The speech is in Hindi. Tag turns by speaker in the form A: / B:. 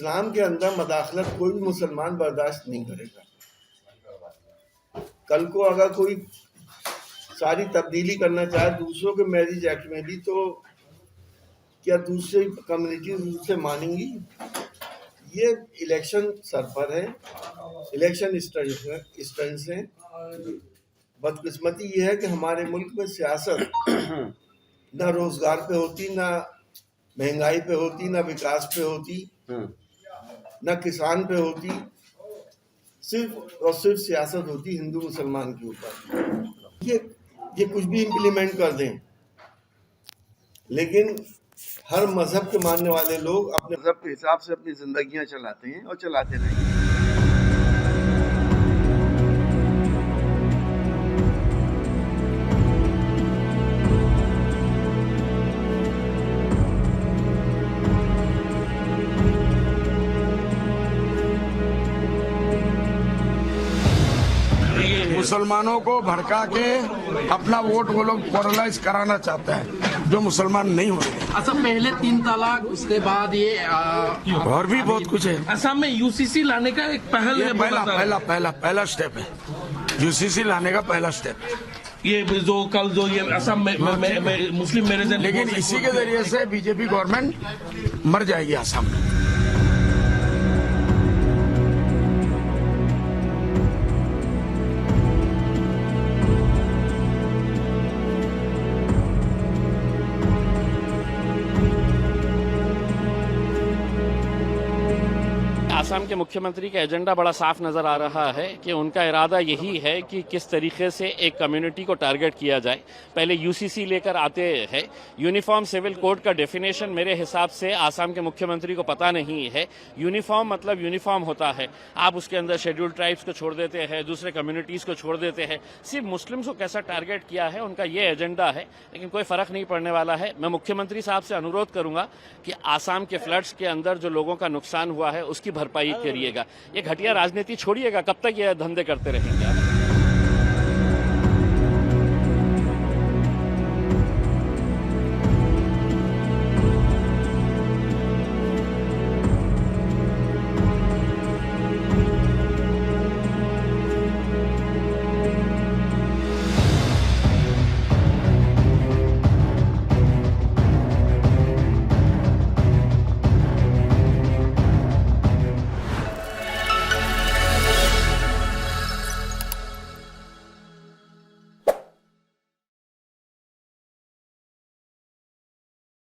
A: इस्लाम के अंदर मदाखलत कोई भी मुसलमान बर्दाश्त नहीं करेगा। कल को अगर कोई सारी तब्दीली करना चाहे दूसरों के मैरिज एक्ट में भी, तो क्या दूसरी कम्युनिटीज उससे मानेंगी? ये इलेक्शन सर पर है, इलेक्शन स्टंट्स हैं। बदकिस्मती ये है कि हमारे मुल्क में सियासत ना रोजगार पे होती, ना महंगाई पे होती, ना विकास पे होती, ना किसान पे होती, सिर्फ और सिर्फ सियासत होती हिंदू मुसलमान के ऊपर। ये कुछ भी इम्प्लीमेंट कर दें, लेकिन हर मजहब के मानने वाले लोग अपने मजहब के हिसाब से अपनी जिंदगियां चलाते हैं और चलाते रहेंगे।
B: मुसलमानों को भड़का के अपना वोट वो लोग पोलराइज कराना चाहते हैं, जो मुसलमान नहीं होते।
C: अच्छा, पहले 3 तलाक, उसके बाद ये
B: और भी बहुत कुछ है।
C: असम में यूसीसी लाने का एक पहल है,
B: पहला स्टेप है, यूसीसी लाने का पहला स्टेप है।
C: ये जो कल जो ये असम में मुस्लिम मैरिज,
B: लेकिन इसी के जरिए से बीजेपी गवर्नमेंट मर जाएगी असम में।
D: आसाम के मुख्यमंत्री का एजेंडा बड़ा साफ नज़र आ रहा है कि उनका इरादा यही है कि किस तरीके से एक कम्युनिटी को टारगेट किया जाए। पहले यूसीसी लेकर आते हैं। यूनिफॉर्म सिविल कोड का डेफिनेशन मेरे हिसाब से आसाम के मुख्यमंत्री को पता नहीं है। यूनिफॉर्म मतलब यूनिफॉर्म होता है, आप उसके अंदर शेड्यूल्ड ट्राइब्स को छोड़ देते हैं, दूसरे कम्युनिटीज़ को छोड़ देते हैं। सिर्फ मुस्लिम्स को कैसा टारगेट किया है, उनका ये एजेंडा है, लेकिन कोई फ़र्क नहीं पड़ने वाला है। मैं मुख्यमंत्री साहब से अनुरोध करूंगा कि आसाम के फ्लड्स के अंदर जो लोगों का नुकसान हुआ है उसकी भरपाई करिएगा। ये घटिया राजनीति छोड़िएगा। कब तक ये धंधे करते रहेंगे?